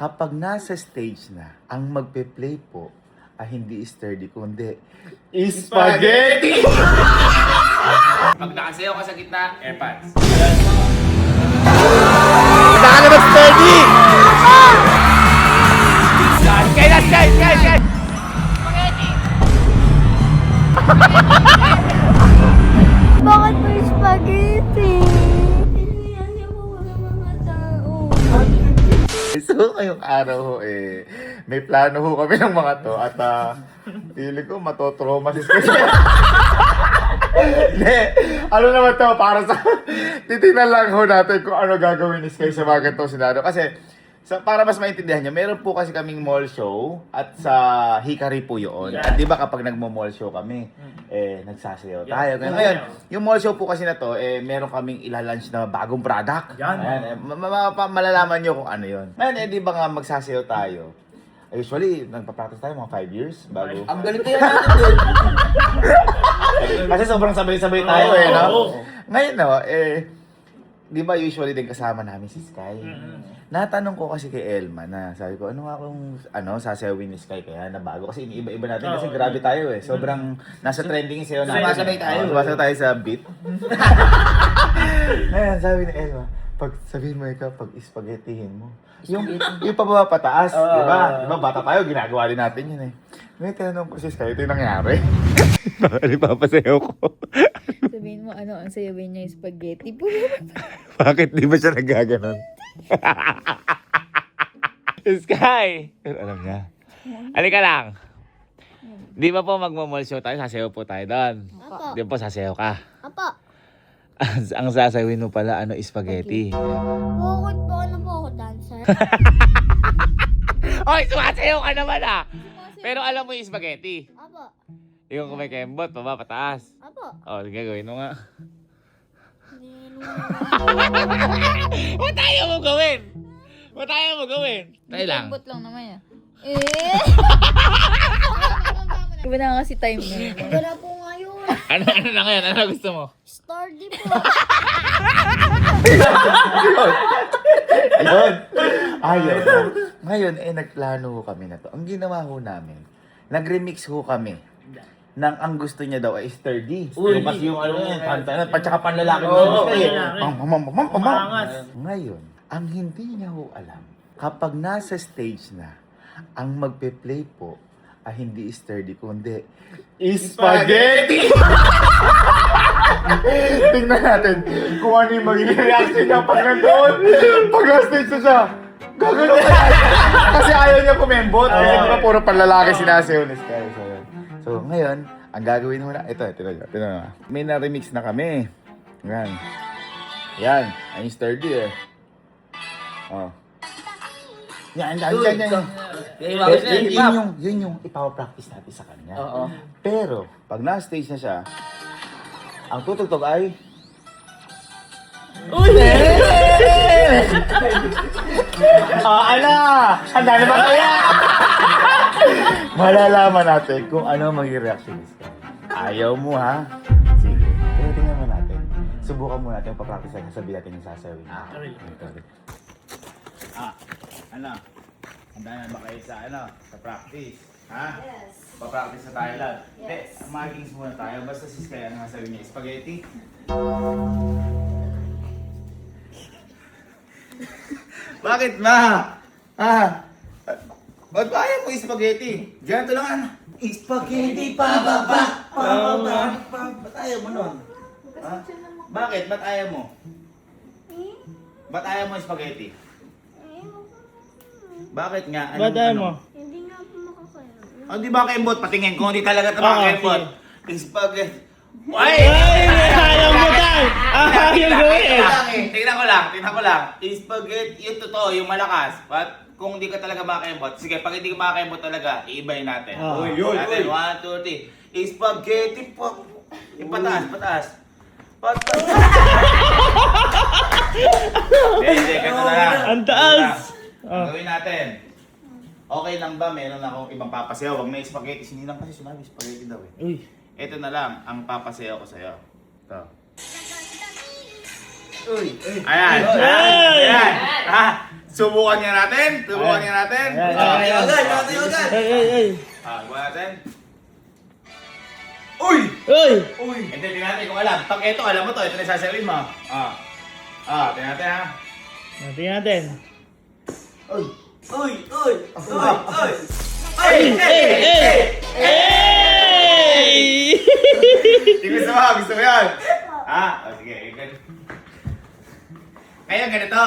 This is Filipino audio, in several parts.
Kapag nasa stage na, ang magpe-play po ay hindi sturdy kundi spaghetti! Pag nakasayaw ka sa gitna, airpods. Wala ka naman sturdy! Guys! Bakit may spaghetti? Pinayani ako ng mga tao. So, ngayong araw ho may plano ho kami ng mga to at feeling ko matotraumasis kasi. Hindi, ano naman to, para sa, titignan lang ho natin kung ano gagawin ni Sky sa mga ganitong senaryo. Kasi, para mas maintindihan nyo, meron po kasi kaming mall show at sa Hikari po yun. At di ba kapag nagmo-mall show kami, nagsasayaw tayo. Ngayon, yung mall show po kasi na to, meron kaming ilalunch na bagong product. Ayan, malalaman nyo kung ano yun. Ngayon, di ba nga magsasayaw tayo? Usually, nagpa-practice tayo mga 5 years bago. Ang galing kaya natin doon. Kasi sobrang sabay-sabay tayo no? Ngayon di ba usually din kasama namin si Sky? Natanong ko kasi kay Elma na sabi ko, ano nga kung sasayawin ni Sky kaya na bago? Kasi iniiba-iba natin kasi grabe tayo Sobrang nasa trending yung sayo natin. Sumasabay tayo. Sumasabay tayo sa beat. Ngayon, sabi ni Elma, pag sabihin mo ikaw, pag spaghettihin mo. Yung pababa pataas, di ba? Di ba, bata tayo, ginagawa din natin yun Ngayon, tinanong ko si Sky, ito yung nangyari. Bakit ipapasayaw ko? Sabihin mo, ano, ang sayawin niya yung spaghetti. Bakit di ba siya nagaganon? Sky! Pero alam niya. Halika lang. Di ba po magmamall show tayo? Sasayaw po tayo doon. Apo. Di ba po sasayaw ka? Apo. Ang sasawin mo pala, spaghetti. Bukod po, ano po ako, dancer? Oy, sumasayaw ka naman Pero alam mo yung spaghetti. Apo. Yung kumikembot, baba, pataas. Apo. O, sige, gawin mo nga. Hindi Ba't ayaw mo gawin? Ba't ayaw mo gawin? Tayo lang. Bot lang naman yan. Iba na kasi time na yun. Iba na po ngayon. Ano na ngayon? Ano gusto mo? Sturdy po. Ayun. Ayun. Ngayon, nagplano ho kami na to. Ang ginawa ho namin, nag-remix ho kami ng ang gusto niya daw ay sturdy. Mas yung kanta na, patsaka panlalaki mo. Ngayon, ang hindi niya ho alam, kapag nasa stage na, ang magpe-play po ay hindi sturdy kundi spaghetti! Tingnan natin kung ano yung magiging reaction niya pag nandoon. Pag na-stage na siya, gagano ka kasi ayaw niya kumembot. Kasi di ba puro panlalaki sinasayaw ni Sky. So ngayon, ang gagawin mo na, ito, tinan mo. May na-remix na kami. Yan, ay sturdy Oh. Yan. Yun yung ipapapractice natin sa kanya. Pero, pag na-stage na siya, ang tutugtog ay... Uy! Handa na ba kaya? Malalaman natin kung ano magiging reaction ni Sky. Ayaw mo ha? Sige, pero tingnan mo natin. Subukan mo natin papractice natin, sabihin natin yung sasawin. Handa na ba kayo sa practice? Ha? Yes. Pa-practice na tayo lang. Yes. Magings muna tayo. Basta si Sky, ano nga sabi niya? Spaghetti? Bakit ma? Ba't ba ayaw mo spaghetti? Ganito lang Spaghetti pababa! Ba't ayaw mo nun? Bakit? Ba't ayaw mo? Ba't ayaw mo spaghetti? Bakit nga? Ba't ayaw mo? Hindi nga po makakaya. Di ba kembot? Patingin ko, hindi talaga ito kembot. Spaghetti. Ay! Ayaw mo tayo! Ayaw gawin! Tingnan ko lang. Spaghetti, yung totoo, yung malakas. But kung hindi ka talaga makakembot, sige, pag hindi ka makakembot talaga, iibayin natin. Uy, Natin, 1, 2, 3. Spaghetti po. Yung pataas. Hindi, ganito na lang. Ang taas! Ang gawin natin. Okay lang ba? Meron akong ibang papasayaw. Huwag na spaghetti. Sinilang kasi sinabi, spaghetti daw Uy. Ito na lang, ang papasayaw ko sa'yo. Ito. Uy! Ayan! Subukan nga natin. Subukan nga natin. Ayan. Ay. Subukan natin. Uy! Hindi, tingnan natin kung alam. Pag ito, alam mo to. Ito na sasawin mo. Tingnan natin ha. Tingnan natin. Uy! Gusto mo? Gusto mo yan? Sige. Kaya ganito.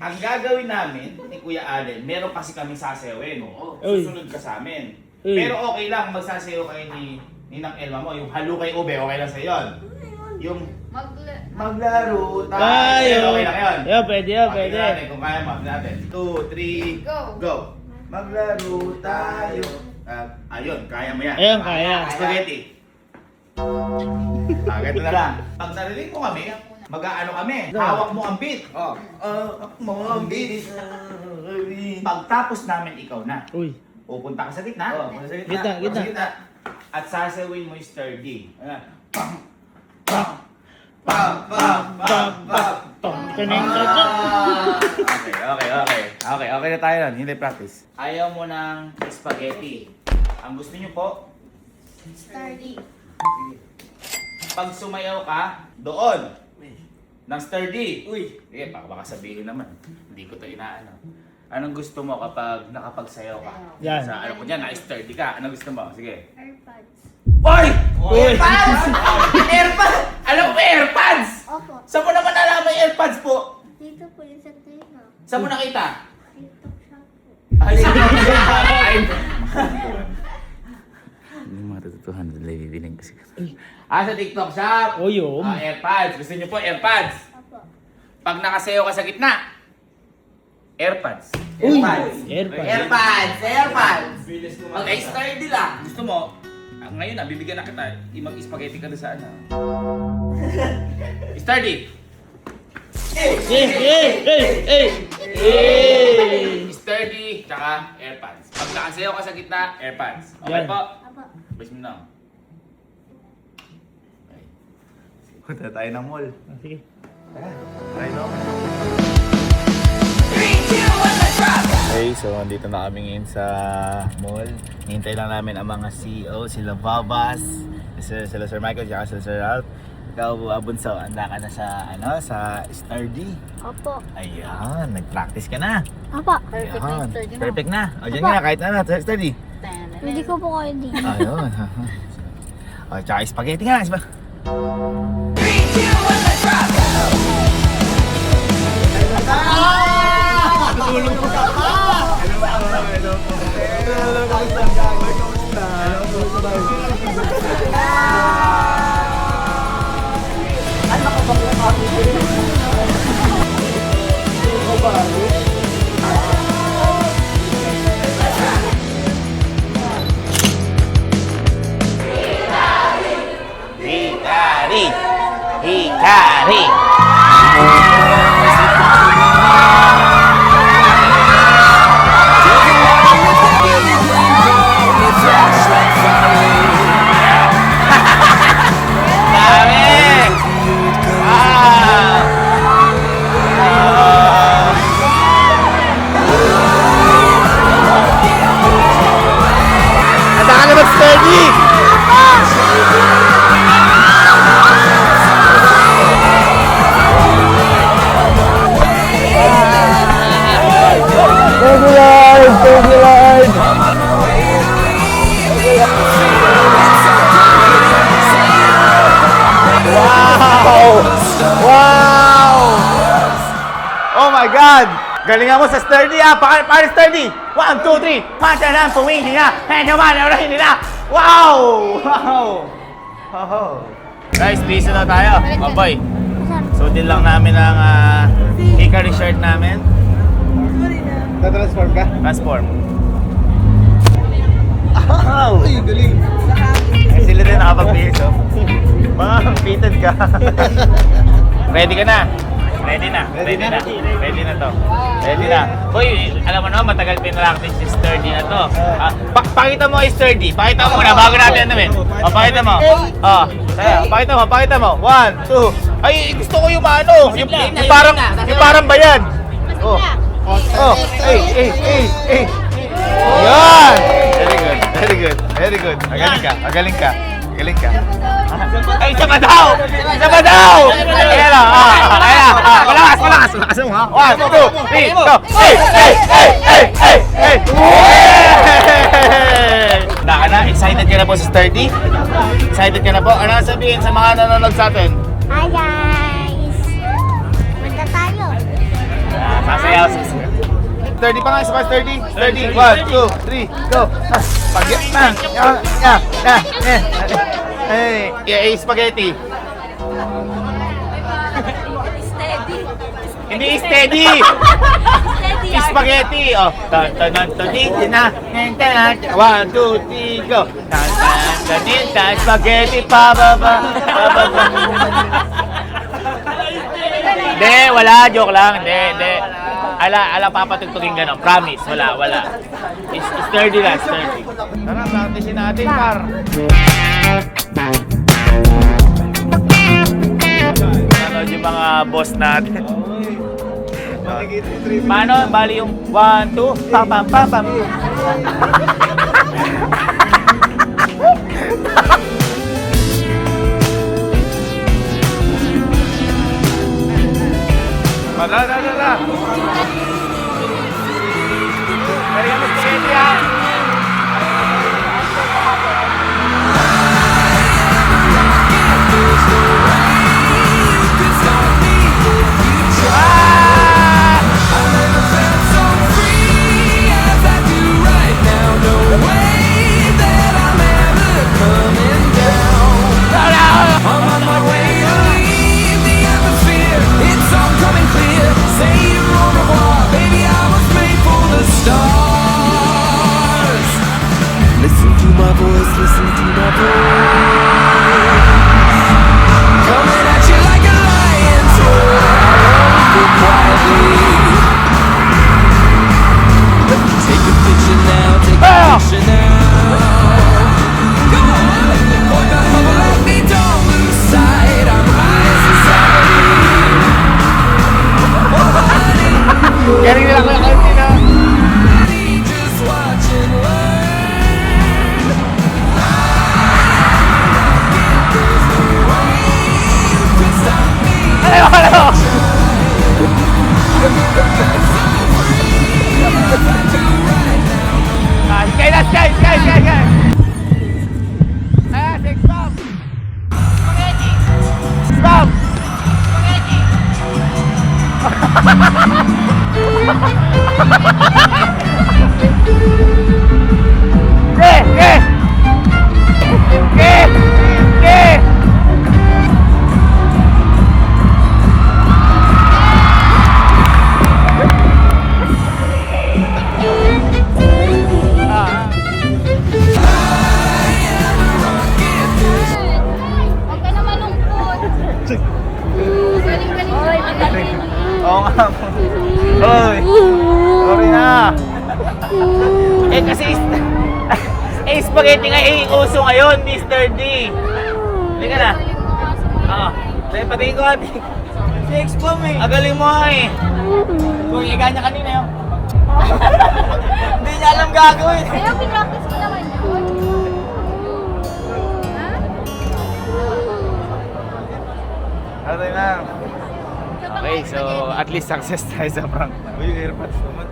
Ang gagawin namin ni Kuya Allen, meron kasi kami sasawin. Susunod ka sa amin. Pero okay lang, magsasayaw kayo ni Ninang Elma mo. Yung halo kay Ube, okay lang sa'yo yun. Yung maglaro tayo. Okay lang yun. Yeah, pwede yan, Okay pwede. natin, kung kaya mo, natin. 2, 3, go! Maglaro tayo. Ayun, kaya mo yan. Ayun, kaya. Spaghetti. Ganito na lang. Pag narinig mo kami, mag-aano kami. Hawak mo ang beat. Hawak mo ang beat. Pagtapos namin, ikaw na. Uy. Pupunta ka sa gitna. Gitna. At sasawin mo yung sturdy. Pam! Okay na tayo nun. Hindi practice. Ayaw mo ng spaghetti. Ang gusto nyo po, Sturdy. pag sumayaw ka, doon. Ng sturdy. Sige, baka sabihin naman. Hindi ko to inaano. Anong gusto mo kapag nakapagsayaw ka? Yan. Sa ano ko dyan, na-sturdy ka. Anong gusto mo? Sige. AirPods. Oy! AirPods! AirPods! Alam mo ba AirPods? Opo. Saan mo naman nalaman yung AirPods po? Dito po yung sa tenga. Saan mo nakita? TikTok shop po. Ay, hindi mga tatutuhan na bibiling kasi. Sa TikTok shop. Oh, yun. AirPods. Gusto niyo po AirPods? Opo. Pag nakasayaw ka sa gitna, AirPods. Uy! AirPods. Mag-sturdy lang. Gusto mo, ngayon na, bibigyan na kita. Mag-spaghetti ka doon sa ano. Sturdy. Sturdy, tsaka AirPods. Pag nakasayaw ka sa gitna, AirPods. Okay Yan. po? Opo. Bas mo na. Okay. Punta tayo ng mall. Sige. Try no? Okay, so andito na kami ngayon sa mall. Hintay lang namin ang mga CEO, sila Babas, sila Sir Michael, saka sila Sir Ralph. Ikaw, Bunso, handa ka na sa, sa Sturdy. Opo. Ayan, nag-practice ka na. Opo. Ayan, perfect na. O, dyan nga, kahit ano, Sturdy. Hindi ko po kayo din. Ayun. O, tsaka spaghetti nga. Tutulong po ka pa! Hikari! Oh my God! Galingan mo sa Sturdy Para Sturdy! 1, 2, 3! Panta lang puwing niya! Handa man! Orahin nila! Wow! Guys, busy na tayo. Maboy. Suotin lang namin ang hickory shirt namin. Transform ka? Transform. Wow! Ay, galing! Sila din nakapag-bihis, oh. Mga fitted ka. Ready ka na? Ready na to. Ready na. Boy, alam mo naman, matagal pinractice si Sturdy na to. Pakita mo yung Sturdy. Pakita mo muna bago natin namin. Pakita mo. Pakita mo. 1, 2. Ay, gusto ko yung ano. Yung parang bayan. Oh. Oh. Hey. Yan! Very good. Very good. Very good. Magaling ka. Magaling ka. Magaling ka. Ay, isa pa daw! Isa pa daw! Ayan na. Ayan na. Malakas, malakas. Malakas mo ha. 1, 2, 3, go. Hey! Naka na, excited ka na po sa sturdy? Excited ka na po? Ano sabihin sa mga nanonood sa atin? Hi guys! Punta tayo. Sasayaw. Sturdy pa nga, isa pa sturdy. Sturdy. 1, 2, 3, go. Hey, spaghetti. Hindi steady. Spaghetti. Oh. Tan na. 1, 2, 3, go. Tan spaghetti pababa. Hindi, wala, joke lang. Hindi. Ala papatugtugin gano'n. Promise, wala. Sturdy lang, sturdy. Tara, practicein natin, par. Ano yung mga boss natin? Paano? Bali yung 1, 2, pam. Tara. Kaya mo spaghetti ha. Galing nila kayo kanina. Ano? Guys. Six bomb. Stop. Huwag ka na malungkot. Galing. Oo nga po. Oy. Sorry na. Kasi spaghetti nga uso ngayon, Mr. D. Hindi ka na. Oo. Patingin ko ate. Six bomb eh. Agaling mo eh. Kung iga niya kanina yun. Hindi niya alam gagawin. Kaya pinractice ko naman yun. Okay na. Okay, so at least success tayo sa prank. Uy, airpods naman.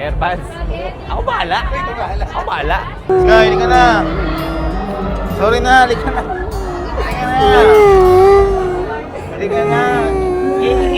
Airpods? Ako bahala. Sky, hindi ka na. Sorry na, hindi ka na. Hindi ka na.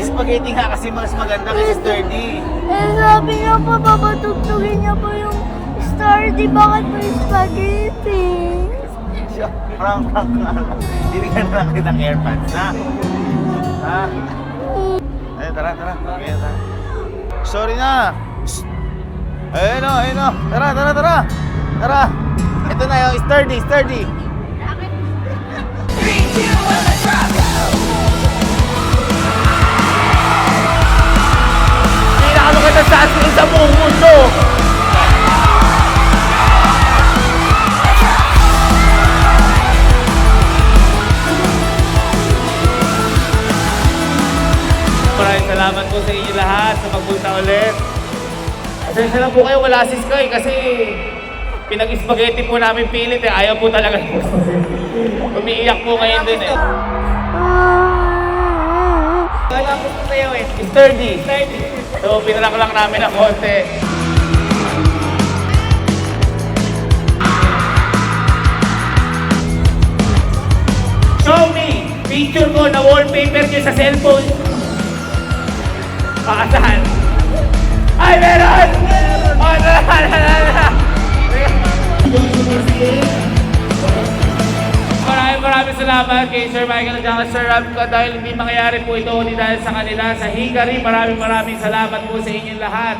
Spaghetti nga kasi mas maganda kasi sturdy. Sabi niya po, papatugtugin niya po yung sturdy. Bakit po yung spaghetti? Prank nga lang. Binigyan na lang kitang airpods, ha? Ha? Ayun, tara. Okay, tara. Sorry na. Ayun o. Tara. Ito na yung sturdy. Pinakalo kita sa asin sa buong mundo. Maraming salamat po sa inyo lahat. Pasensya na po kayo, wala si Sky kasi pinag-spaghetti po namin pilit eh. Ayaw po talaga yung spaghetti. Umiiyak po ngayon din eh. Wala po po sa'yo eh. Sturdy. So, pinalak lang namin ng konti. Show me! Picture ko na wallpaper niyo sa cellphone. Saan? Ay, meron! Oh, Maraming salamat kay Sir Michael at Sir Rob ko dahil hindi mangyayari po ito hindi dahil sa kanila sa Hikari. Maraming salamat po sa inyong lahat.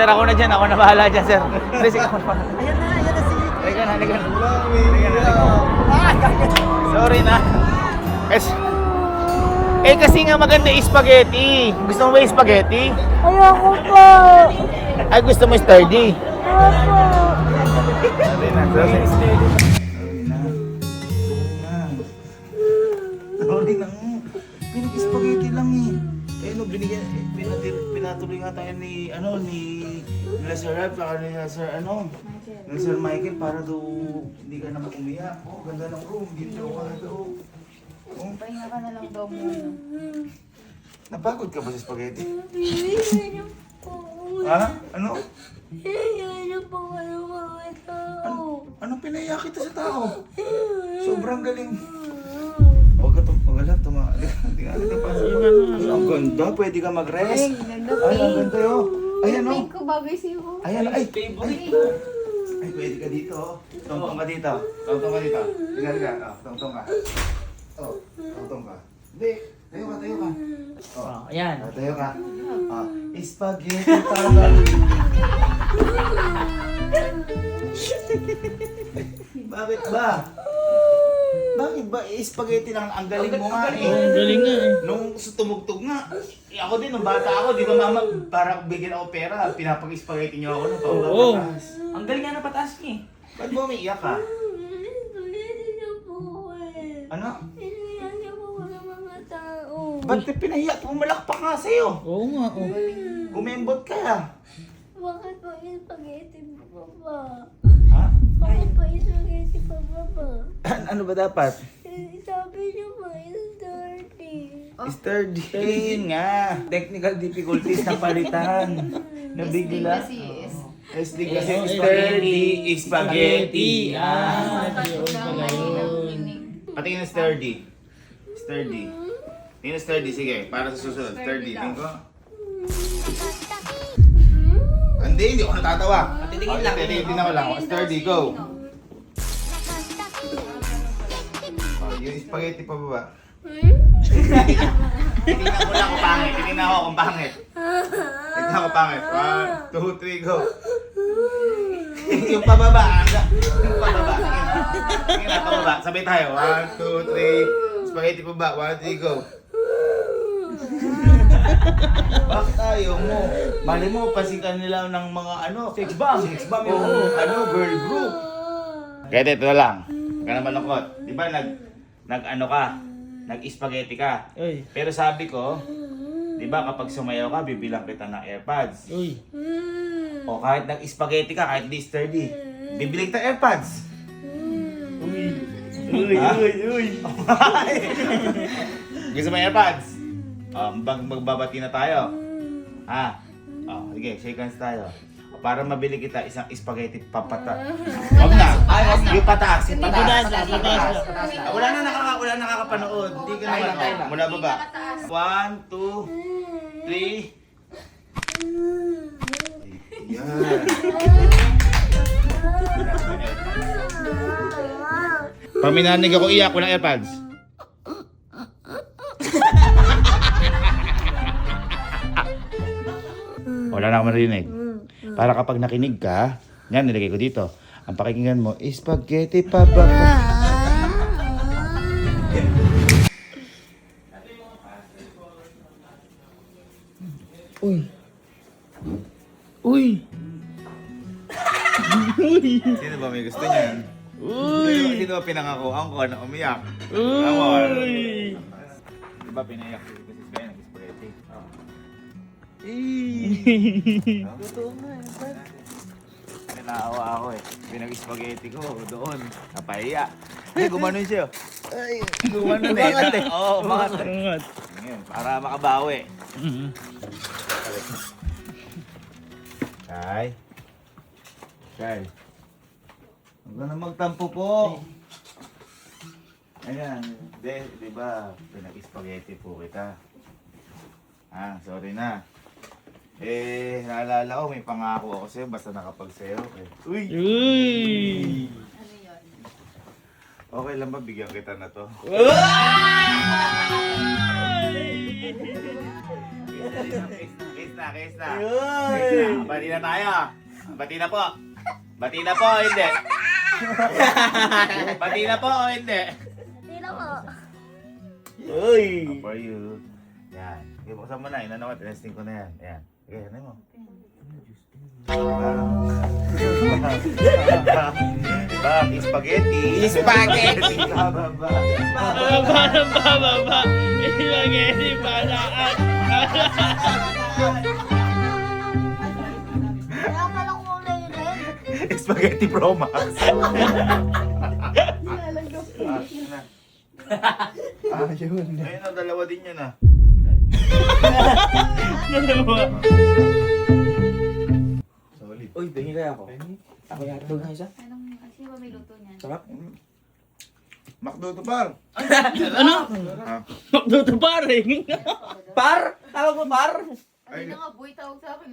Sir, ako na dyan. Ako na bahala dyan, sir. Please, ako na bahala. Ayan na si... Halika na. Sorry na. Kasi nga maganda yung spaghetti. Gusto mo ba yung spaghetti? Ayoko po. Ay, gusto mo sturdy? Opo. Sorry na. Pinag-spaghetti lang eh. Eh no, pinatuloy nga tayo ni nila Sir Ralph, saka nila Sir Michael para daw hindi ka naman umiyak. Oh, ganda ng room. Dito ka na daw. Oh, Pahinga ka na lang daw muna. napagod ka ba sa spaghetti? Ayoko po. Ha? Ano? Ayoko po kayo mga tao. Anong pinaiyak kita sa tao? Sobrang galing. Huwag ka hindi nga natin pa. Ang ganda, pwede ka mag-rest. Ay, ganda, Ay, ang pink. ganda yun. Ayan o. Pink ko bagay sa'yo. Ayan, ay, pwede ka dito. Tungtong ka dito. Tungtong ka dito. Liga. Tungtong ka. Oh, tungtong ka. Hindi, tayo ka. Oh, Ayan. tayo ka. Spaghetti para. Bakit ba? Bakit ba? Spaghetti lang. Ang galing mo nga eh. Ang galing nga eh. Nung tumugtog nga, ako din, nung bata ako, di ba mama, para bigyan ako pera, pinapag-spaghetti niyo ako ng Oo. pataas. Ang galing nga na pataas niya. Ba't mo umiiyak ka? Spaghetti na po eh. Ano? Iniyan niyo po ng mga tao. Ba't pinahiya? Pumalakpak nga sa'yo. Oo nga, oh. Umembot ka. Bakit po yung spaghetti pababa? Ha? Bakit po yung spaghetti pababa? Ano ba dapat? Sabi niyo po yung dirty. Sturdy. Yun nga. Technical difficulties na palitan. Nabigla. Kasi is. SD kasi sturdy, spaghetti. Patingin na sturdy. Sturdy. Tingin na sturdy, sige. Para sa susunod. Sturdy. Tingin ko. Hindi ako natatawa. Titingin lang. Titingin ako lang. Sturdy, go. Yung spaghetti pa baba. Titingnan ko lang kung pangit. Titingnan ako kung pangit. Titingnan ko pangit. 1, 2, 3, go. Yung pababa. Yung pababa. Tingnan na pababa. Sabay tayo. 1, 2, 3. Spaghetti pababa. 1, 2, 3, go. Bakit ayaw mo? Mali mo, pasikan nila ng mga sex bomb yung girl group. Kaya ito na lang. Huwag ka na malungkot. Di ba nag-ano ka? Nag-spaghetti ka. Uy. Pero sabi ko, di ba kapag sumayaw ka, bibilang kita ng AirPods. Uy. O kahit nag-spaghetti ka, kahit di sturdy, bibilang kita AirPods. Uy, Ha? uy. Gusto mo AirPods? Magbabati na tayo. Ha? Sige, shake hands tayo. Para mabili kita isang spaghetti papata. Wag na. Yung pataas. Yung pataas. Wala na nakakapanood. Hindi ka naman. Mula baba. 1, 2, 3. Yan. Pag minanig ako iyak, walang AirPods. Wala na akong marinig. Para kapag nakinig ka, yan, nilagay ko dito. Ang pakinggan mo, spaghetti pa ba? Uy. Uy. Sino ba may gusto niyan? Sino ba pinangakuhan ko na umiyak? Uy. Di ba pinayak ko kasi kaya nag-spaghetti? Naawa ako eh. Pinag-spaghetti ko doon. Napahiya. Ay, gumanon siya. Ay, gumanon eh. Umangat eh. Oo, umangat eh. Angat. Ngayon, para makabawi. Kay. Kay. Huwag ka na magtampo po. Ayan. Di ba, pinag-spaghetti po kita. Sorry na. Naalala ko, may pangako ako sa'yo, basta nakapagsayo. Uy! Uy. Ano yun? Okay lang ba, bigyan kita na to? Kiss na. Bati na tayo. Bati na po. Bati na po, hindi. Bati na po, hindi. Hindi na po. Uy. For you. Yan. Okay, buksan mo na. Inano ko, testing ko na yan. Yan. Okay, ano mo? Diba? Spaghetti. Spaghetti. Bababa. Parang bababa. Spaghetti balaan. Kaya pala kulay red. Spaghetti Pro Max. Ayun. Ayun na, dalawa din yun ah. Solid. Uy, tingin kaya ako. Ako yata ito isa. Anong, sino ba may luto niyan? Sarap. Makdo to par. Ano? Magduto paring. Par? Tawag mo par? Ano na nga, boy, tawag sa akin.